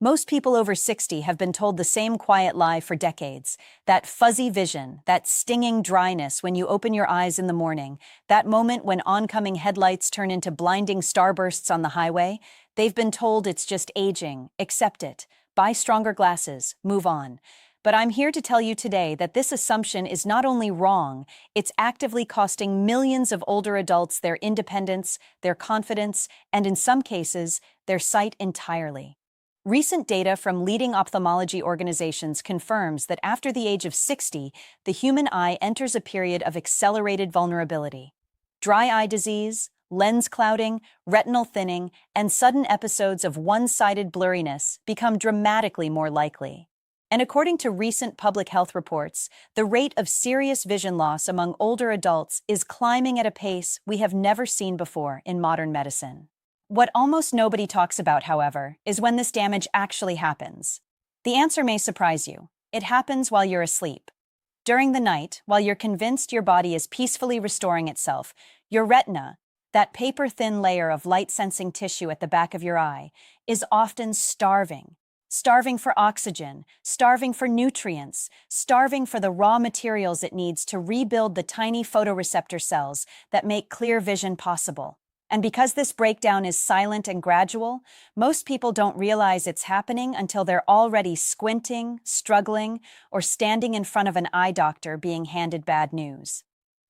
Most people over 60 have been told the same quiet lie for decades. That fuzzy vision, that stinging dryness when you open your eyes in the morning, that moment when oncoming headlights turn into blinding starbursts on the highway, they've been told it's just aging. Accept it. Buy stronger glasses. Move on. But I'm here to tell you today that this assumption is not only wrong, it's actively costing millions of older adults their independence, their confidence, and in some cases, their sight entirely. Recent data from leading ophthalmology organizations confirms that after the age of 60, the human eye enters a period of accelerated vulnerability. Dry eye disease, lens clouding, retinal thinning, and sudden episodes of one-sided blurriness become dramatically more likely. And according to recent public health reports, the rate of serious vision loss among older adults is climbing at a pace we have never seen before in modern medicine. What almost nobody talks about, however, is when this damage actually happens. The answer may surprise you. It happens while you're asleep. During the night, while you're convinced your body is peacefully restoring itself, your retina, that paper-thin layer of light-sensing tissue at the back of your eye, is often starving. Starving for oxygen, starving for nutrients, starving for the raw materials it needs to rebuild the tiny photoreceptor cells that make clear vision possible. And because this breakdown is silent and gradual, most people don't realize it's happening until they're already squinting, struggling, or standing in front of an eye doctor being handed bad news.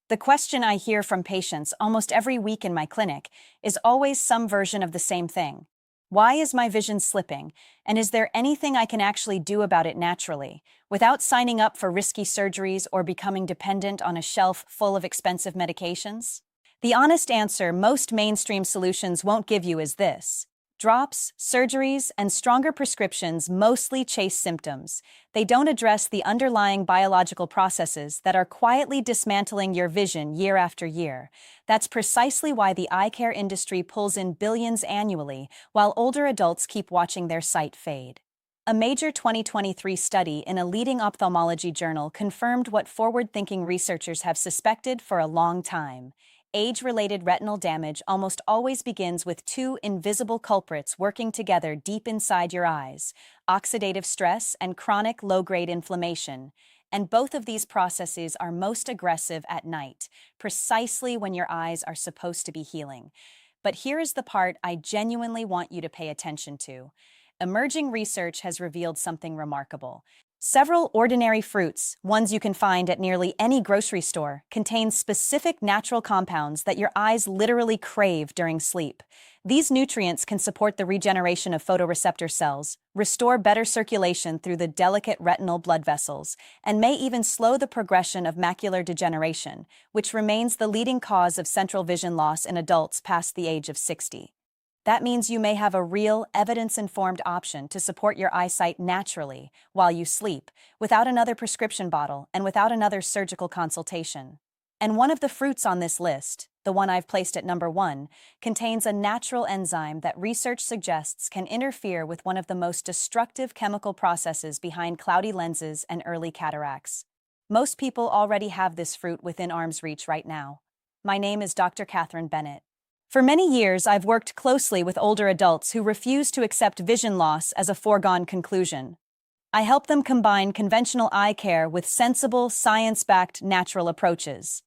The question I hear from patients almost every week in my clinic is always some version of the same thing. Why is my vision slipping, and is there anything I can actually do about it naturally, without signing up for risky surgeries or becoming dependent on a shelf full of expensive medications? The honest answer most mainstream solutions won't give you is this. Drops, surgeries, and stronger prescriptions mostly chase symptoms. They don't address the underlying biological processes that are quietly dismantling your vision year after year. That's precisely why the eye care industry pulls in billions annually, while older adults keep watching their sight fade. A major 2023 study in a leading ophthalmology journal confirmed what forward-thinking researchers have suspected for a long time. Age-related retinal damage almost always begins with two invisible culprits working together deep inside your eyes: oxidative stress and chronic low-grade inflammation. And both of these processes are most aggressive at night, precisely when your eyes are supposed to be healing. But here is the part I genuinely want you to pay attention to. Emerging research has revealed something remarkable. Several ordinary fruits, ones you can find at nearly any grocery store, contain specific natural compounds that your eyes literally crave during sleep. These nutrients can support the regeneration of photoreceptor cells, restore better circulation through the delicate retinal blood vessels, and may even slow the progression of macular degeneration, which remains the leading cause of central vision loss in adults past the age of 60. That means you may have a real, evidence-informed option to support your eyesight naturally while you sleep, without another prescription bottle and without another surgical consultation. And one of the fruits on this list, the one I've placed at number 1, contains a natural enzyme that research suggests can interfere with one of the most destructive chemical processes behind cloudy lenses and early cataracts. Most people already have this fruit within arm's reach right now. My name is Dr. Catherine Bennett. For many years, I've worked closely with older adults who refuse to accept vision loss as a foregone conclusion. I help them combine conventional eye care with sensible, science-backed natural approaches.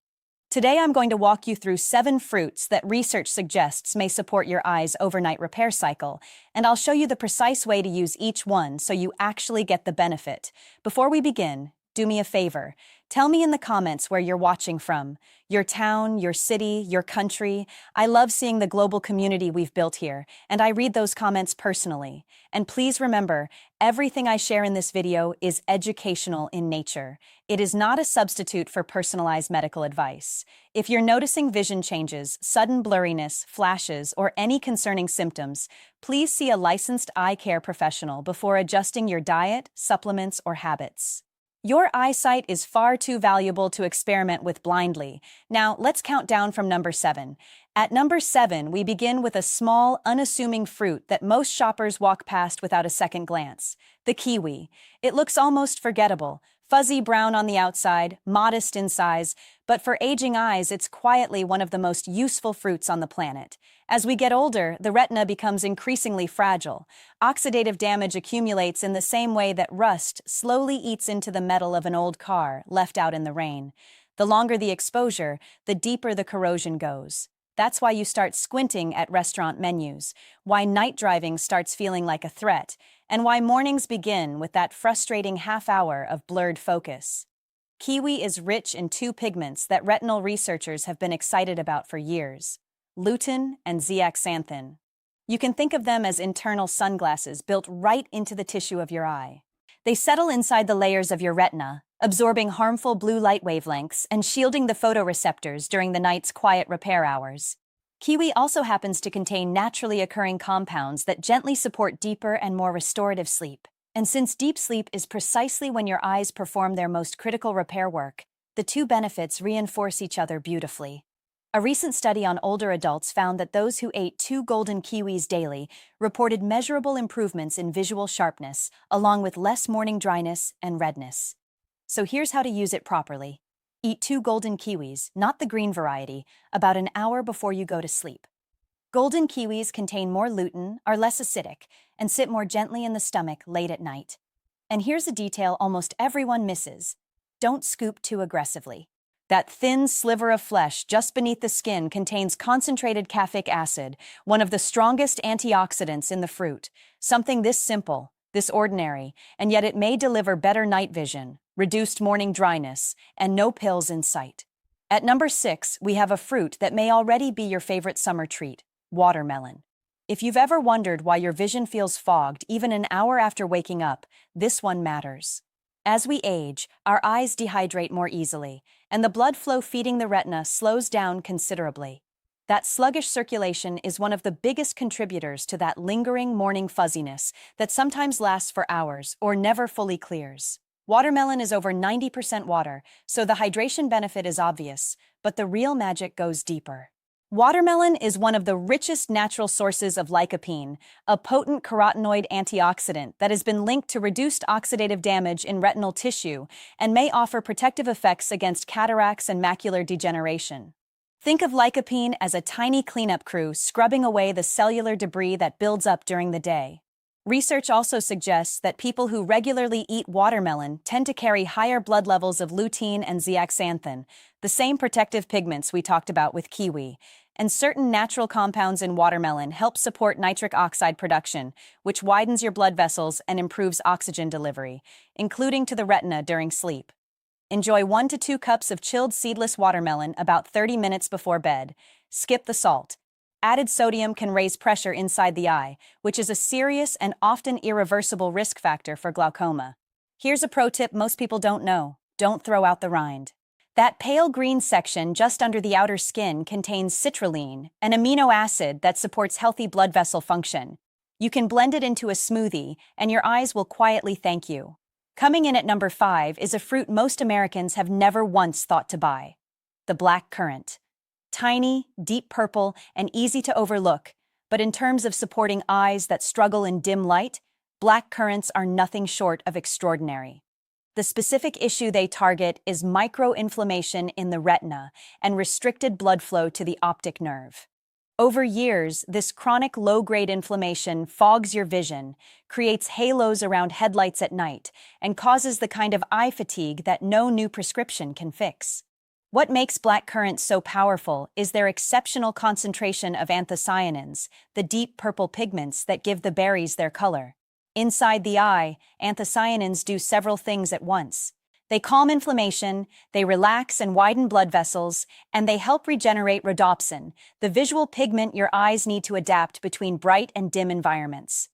Today, I'm going to walk you through 7 fruits that research suggests may support your eye's overnight repair cycle, and I'll show you the precise way to use each one so you actually get the benefit. Before we begin, do me a favor. Tell me in the comments where you're watching from. Your town, your city, your country. I love seeing the global community we've built here, and I read those comments personally. And please remember, everything I share in this video is educational in nature. It is not a substitute for personalized medical advice. If you're noticing vision changes, sudden blurriness, flashes, or any concerning symptoms, please see a licensed eye care professional before adjusting your diet, supplements, or habits. Your eyesight is far too valuable to experiment with blindly. Now, let's count down from number 7. At number 7, we begin with a small, unassuming fruit that most shoppers walk past without a second glance: the kiwi. It looks almost forgettable, Fuzzy brown on the outside, modest in size, but for aging eyes, it's quietly one of the most useful fruits on the planet. As we get older, the retina becomes increasingly fragile. Oxidative damage accumulates in the same way that rust slowly eats into the metal of an old car left out in the rain. The longer the exposure, the deeper the corrosion goes. That's why you start squinting at restaurant menus, why night driving starts feeling like a threat, and why mornings begin with that frustrating half hour of blurred focus. Kiwi is rich in two pigments that retinal researchers have been excited about for years: lutein and zeaxanthin. You can think of them as internal sunglasses built right into the tissue of your eye. They settle inside the layers of your retina, absorbing harmful blue light wavelengths and shielding the photoreceptors during the night's quiet repair hours. Kiwi also happens to contain naturally occurring compounds that gently support deeper and more restorative sleep. And since deep sleep is precisely when your eyes perform their most critical repair work, the two benefits reinforce each other beautifully. A recent study on older adults found that those who ate 2 golden kiwis daily reported measurable improvements in visual sharpness, along with less morning dryness and redness. So here's how to use it properly. Eat 2 golden kiwis, not the green variety, about an hour before you go to sleep. Golden kiwis contain more lutein, are less acidic, and sit more gently in the stomach late at night. And here's a detail almost everyone misses: don't scoop too aggressively. That thin sliver of flesh just beneath the skin contains concentrated caffeic acid, one of the strongest antioxidants in the fruit. Something this simple, this ordinary, and yet it may deliver better night vision, reduced morning dryness, and no pills in sight. At number 6, we have a fruit that may already be your favorite summer treat: watermelon. If you've ever wondered why your vision feels fogged even an hour after waking up, this one matters. As we age, our eyes dehydrate more easily, and the blood flow feeding the retina slows down considerably. That sluggish circulation is one of the biggest contributors to that lingering morning fuzziness that sometimes lasts for hours or never fully clears. Watermelon is over 90% water, so the hydration benefit is obvious, but the real magic goes deeper. Watermelon is one of the richest natural sources of lycopene, a potent carotenoid antioxidant that has been linked to reduced oxidative damage in retinal tissue and may offer protective effects against cataracts and macular degeneration. Think of lycopene as a tiny cleanup crew scrubbing away the cellular debris that builds up during the day. Research also suggests that people who regularly eat watermelon tend to carry higher blood levels of lutein and zeaxanthin, the same protective pigments we talked about with kiwi, and certain natural compounds in watermelon help support nitric oxide production, which widens your blood vessels and improves oxygen delivery, including to the retina during sleep. Enjoy 1 to 2 cups of chilled seedless watermelon about 30 minutes before bed. Skip the salt. Added sodium can raise pressure inside the eye, which is a serious and often irreversible risk factor for glaucoma. Here's a pro tip most people don't know: don't throw out the rind. That pale green section just under the outer skin contains citrulline, an amino acid that supports healthy blood vessel function. You can blend it into a smoothie, and your eyes will quietly thank you. Coming in at number 5 is a fruit most Americans have never once thought to buy: the black currant. Tiny, deep purple, and easy to overlook, but in terms of supporting eyes that struggle in dim light, black currants are nothing short of extraordinary. The specific issue they target is microinflammation in the retina and restricted blood flow to the optic nerve. Over years, this chronic low-grade inflammation fogs your vision, creates halos around headlights at night, and causes the kind of eye fatigue that no new prescription can fix. What makes blackcurrant so powerful is their exceptional concentration of anthocyanins, the deep purple pigments that give the berries their color. Inside the eye, anthocyanins do several things at once. They calm inflammation, they relax and widen blood vessels, and they help regenerate rhodopsin, the visual pigment your eyes need to adapt between bright and dim environments.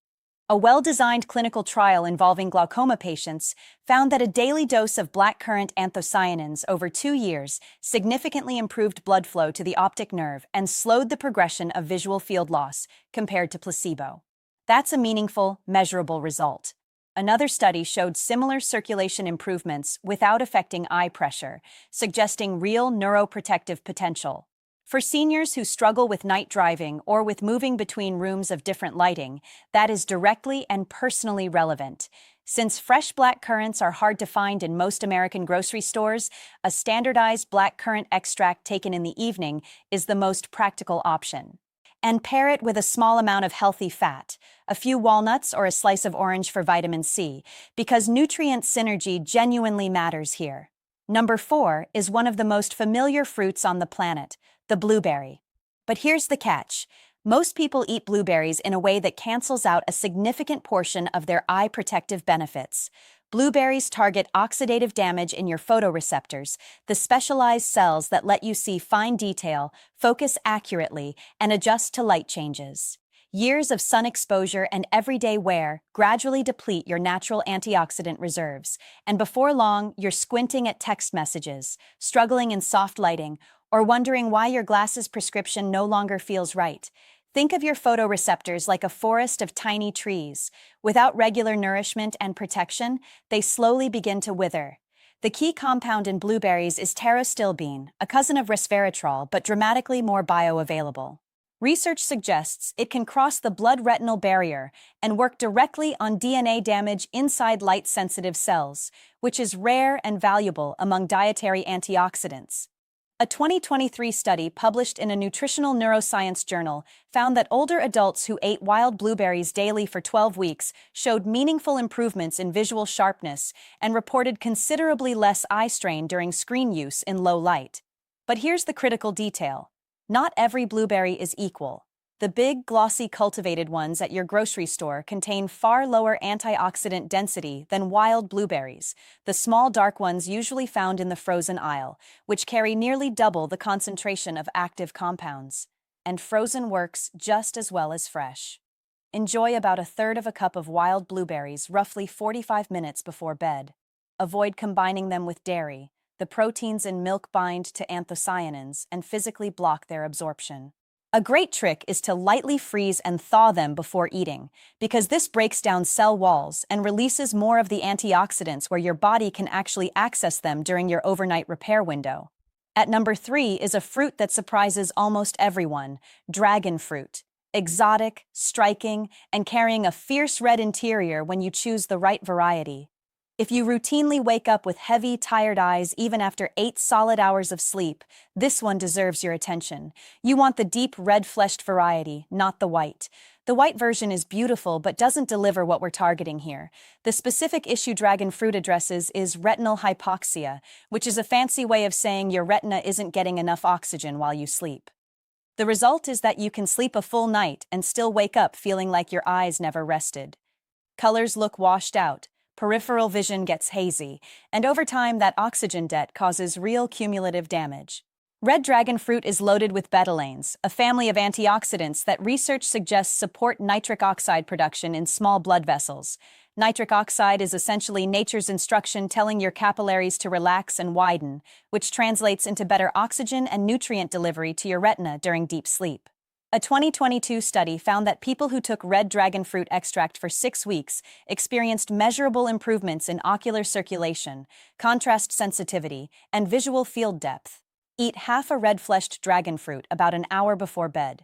A well-designed clinical trial involving glaucoma patients found that a daily dose of blackcurrant anthocyanins over 2 years significantly improved blood flow to the optic nerve and slowed the progression of visual field loss compared to placebo. That's a meaningful, measurable result. Another study showed similar circulation improvements without affecting eye pressure, suggesting real neuroprotective potential. For seniors who struggle with night driving or with moving between rooms of different lighting, that is directly and personally relevant. Since fresh black currants are hard to find in most American grocery stores, a standardized black currant extract taken in the evening is the most practical option. And pair it with a small amount of healthy fat, a few walnuts or a slice of orange for vitamin C, because nutrient synergy genuinely matters here. Number 4 is one of the most familiar fruits on the planet, the blueberry. But here's the catch. Most people eat blueberries in a way that cancels out a significant portion of their eye protective benefits. Blueberries target oxidative damage in your photoreceptors, the specialized cells that let you see fine detail, focus accurately, and adjust to light changes. Years of sun exposure and everyday wear gradually deplete your natural antioxidant reserves, and before long, you're squinting at text messages, struggling in soft lighting, or wondering why your glasses prescription no longer feels right. Think of your photoreceptors like a forest of tiny trees. Without regular nourishment and protection, they slowly begin to wither. The key compound in blueberries is pterostilbene, a cousin of resveratrol but dramatically more bioavailable. Research suggests it can cross the blood-retinal barrier and work directly on DNA damage inside light-sensitive cells, which is rare and valuable among dietary antioxidants. A 2023 study published in a nutritional neuroscience journal found that older adults who ate wild blueberries daily for 12 weeks showed meaningful improvements in visual sharpness and reported considerably less eye strain during screen use in low light. But here's the critical detail. Not every blueberry is equal. The big, glossy cultivated ones at your grocery store contain far lower antioxidant density than wild blueberries, the small dark ones usually found in the frozen aisle, which carry nearly double the concentration of active compounds. And frozen works just as well as fresh. Enjoy about a third of a cup of wild blueberries roughly 45 minutes before bed. Avoid combining them with dairy. The proteins in milk bind to anthocyanins and physically block their absorption. A great trick is to lightly freeze and thaw them before eating, because this breaks down cell walls and releases more of the antioxidants where your body can actually access them during your overnight repair window. At number 3 is a fruit that surprises almost everyone, dragon fruit. Exotic, striking, and carrying a fierce red interior when you choose the right variety. If you routinely wake up with heavy, tired eyes even after 8 solid hours of sleep, this one deserves your attention. You want the deep, red-fleshed variety, not the white. The white version is beautiful but doesn't deliver what we're targeting here. The specific issue dragon fruit addresses is retinal hypoxia, which is a fancy way of saying your retina isn't getting enough oxygen while you sleep. The result is that you can sleep a full night and still wake up feeling like your eyes never rested. Colors look washed out. Peripheral vision gets hazy, and over time that oxygen debt causes real cumulative damage. Red dragon fruit is loaded with betalains, a family of antioxidants that research suggests support nitric oxide production in small blood vessels. Nitric oxide is essentially nature's instruction telling your capillaries to relax and widen, which translates into better oxygen and nutrient delivery to your retina during deep sleep. A 2022 study found that people who took red dragon fruit extract for 6 weeks experienced measurable improvements in ocular circulation, contrast sensitivity, and visual field depth. Eat half a red-fleshed dragon fruit about an hour before bed.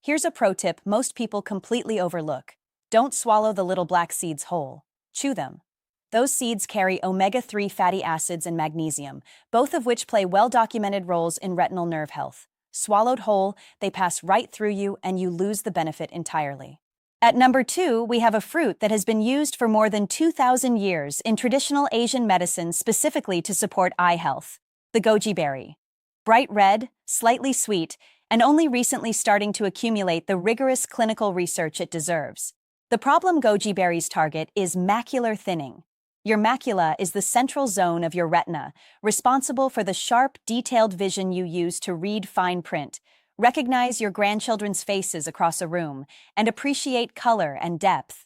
Here's a pro tip most people completely overlook. Don't swallow the little black seeds whole. Chew them. Those seeds carry omega-3 fatty acids and magnesium, both of which play well-documented roles in retinal nerve health. Swallowed whole, they pass right through you and you lose the benefit entirely. At number 2, we have a fruit that has been used for more than 2,000 years in traditional Asian medicine specifically to support eye health, the goji berry. Bright red, slightly sweet, and only recently starting to accumulate the rigorous clinical research it deserves. The problem goji berries target is macular thinning. Your macula is the central zone of your retina, responsible for the sharp, detailed vision you use to read fine print, recognize your grandchildren's faces across a room, and appreciate color and depth.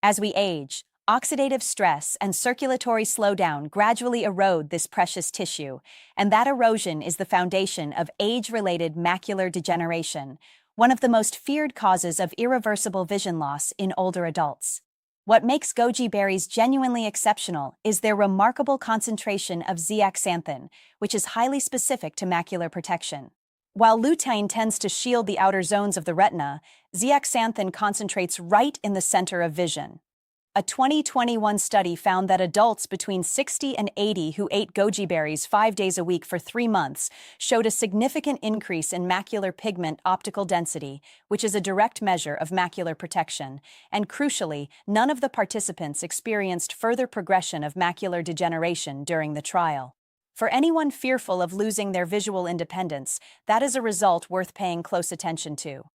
As we age, oxidative stress and circulatory slowdown gradually erode this precious tissue, and that erosion is the foundation of age-related macular degeneration, one of the most feared causes of irreversible vision loss in older adults. What makes goji berries genuinely exceptional is their remarkable concentration of zeaxanthin, which is highly specific to macular protection. While lutein tends to shield the outer zones of the retina, zeaxanthin concentrates right in the center of vision. A 2021 study found that adults between 60 and 80 who ate goji berries 5 days a week for 3 months showed a significant increase in macular pigment optical density, which is a direct measure of macular protection, and crucially, none of the participants experienced further progression of macular degeneration during the trial. For anyone fearful of losing their visual independence, that is a result worth paying close attention to.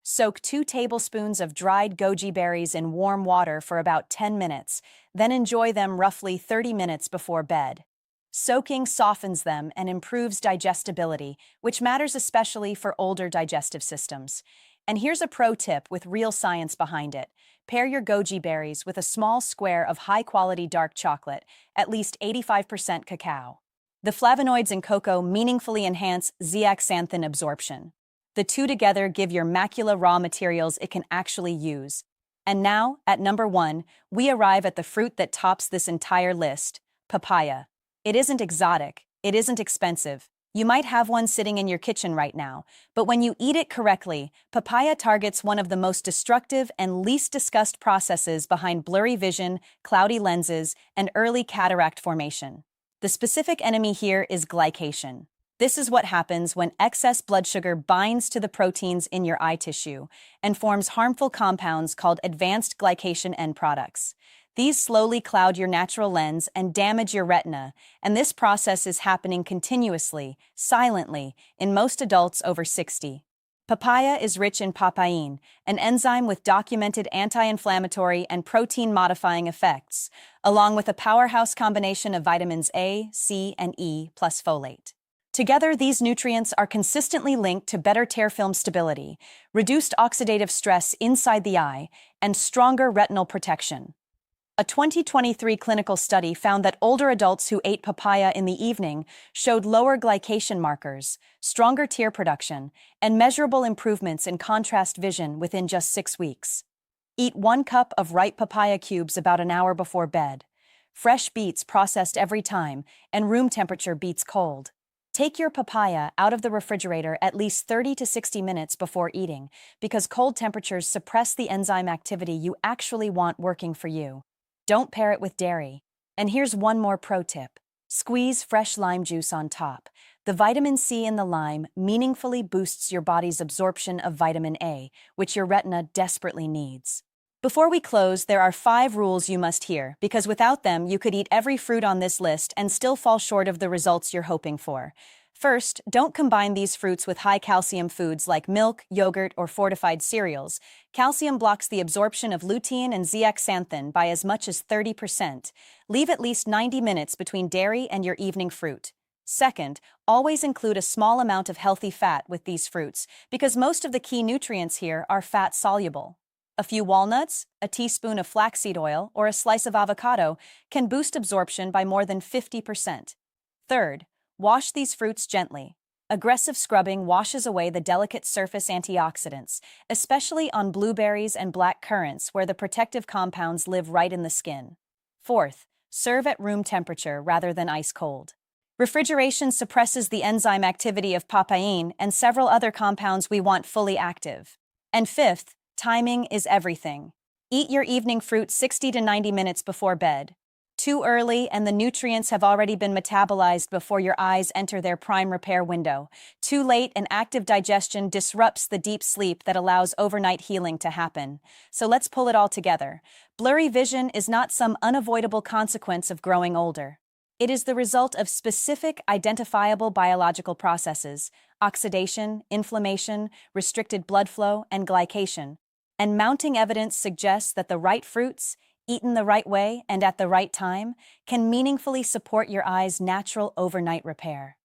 Soak 2 tablespoons of dried goji berries in warm water for about 10 minutes, then enjoy them roughly 30 minutes before bed. Soaking softens them and improves digestibility, which matters especially for older digestive systems. And here's a pro tip with real science behind it. Pair your goji berries with a small square of high-quality dark chocolate, at least 85% cacao. The flavonoids in cocoa meaningfully enhance zeaxanthin absorption. The two together give your macula raw materials it can actually use. And now, at number 1, we arrive at the fruit that tops this entire list: papaya. It isn't exotic, it isn't expensive. You might have one sitting in your kitchen right now, but when you eat it correctly, papaya targets one of the most destructive and least discussed processes behind blurry vision, cloudy lenses, and early cataract formation. The specific enemy here is glycation. This is what happens when excess blood sugar binds to the proteins in your eye tissue and forms harmful compounds called advanced glycation end products. These slowly cloud your natural lens and damage your retina, and this process is happening continuously, silently, in most adults over 60. Papaya is rich in papain, an enzyme with documented anti-inflammatory and protein-modifying effects, along with a powerhouse combination of vitamins A, C, and E plus folate. Together, these nutrients are consistently linked to better tear film stability, reduced oxidative stress inside the eye, and stronger retinal protection. A 2023 clinical study found that older adults who ate papaya in the evening showed lower glycation markers, stronger tear production, and measurable improvements in contrast vision within just 6 weeks. Eat 1 cup of ripe papaya cubes about an hour before bed. Fresh beets processed every time, and room temperature beets cold. Take your papaya out of the refrigerator at least 30 to 60 minutes before eating, because cold temperatures suppress the enzyme activity you actually want working for you. Don't pair it with dairy. And here's one more pro tip. Squeeze fresh lime juice on top. The vitamin C in the lime meaningfully boosts your body's absorption of vitamin A, which your retina desperately needs. Before we close, there are 5 rules you must hear, because without them, you could eat every fruit on this list and still fall short of the results you're hoping for. First, don't combine these fruits with high-calcium foods like milk, yogurt, or fortified cereals. Calcium blocks the absorption of lutein and zeaxanthin by as much as 30%. Leave at least 90 minutes between dairy and your evening fruit. Second, always include a small amount of healthy fat with these fruits, because most of the key nutrients here are fat-soluble. A few walnuts, a teaspoon of flaxseed oil, or a slice of avocado can boost absorption by more than 50%. Third, wash these fruits gently. Aggressive scrubbing washes away the delicate surface antioxidants, especially on blueberries and black currants where the protective compounds live right in the skin. Fourth, serve at room temperature rather than ice cold. Refrigeration suppresses the enzyme activity of papain and several other compounds we want fully active. And fifth, timing is everything. Eat your evening fruit 60 to 90 minutes before bed. Too early and the nutrients have already been metabolized before your eyes enter their prime repair window. Too late and active digestion disrupts the deep sleep that allows overnight healing to happen. So let's pull it all together. Blurry vision is not some unavoidable consequence of growing older. It is the result of specific, identifiable biological processes: oxidation, inflammation, restricted blood flow, and glycation. And mounting evidence suggests that the right fruits, eaten the right way and at the right time, can meaningfully support your eye's natural overnight repair.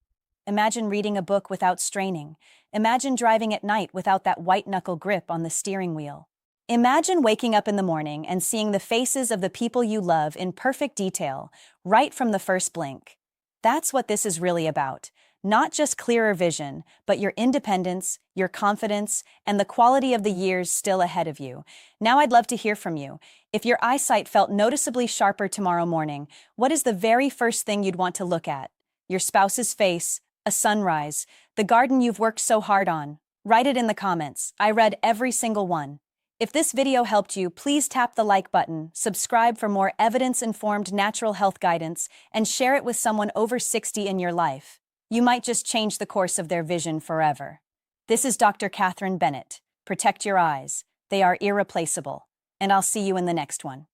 Imagine reading a book without straining. Imagine driving at night without that white-knuckle grip on the steering wheel. Imagine waking up in the morning and seeing the faces of the people you love in perfect detail, right from the first blink. That's what this is really about. Not just clearer vision, but your independence, your confidence, and the quality of the years still ahead of you. Now I'd love to hear from you. If your eyesight felt noticeably sharper tomorrow morning, what is the very first thing you'd want to look at? Your spouse's face, a sunrise, the garden you've worked so hard on? Write it in the comments. I read every single one. If this video helped you, please tap the like button, subscribe for more evidence-informed natural health guidance, and share it with someone over 60 in your life. You might just change the course of their vision forever. This is Dr. Catherine Bennett. Protect your eyes. They are irreplaceable. And I'll see you in the next one.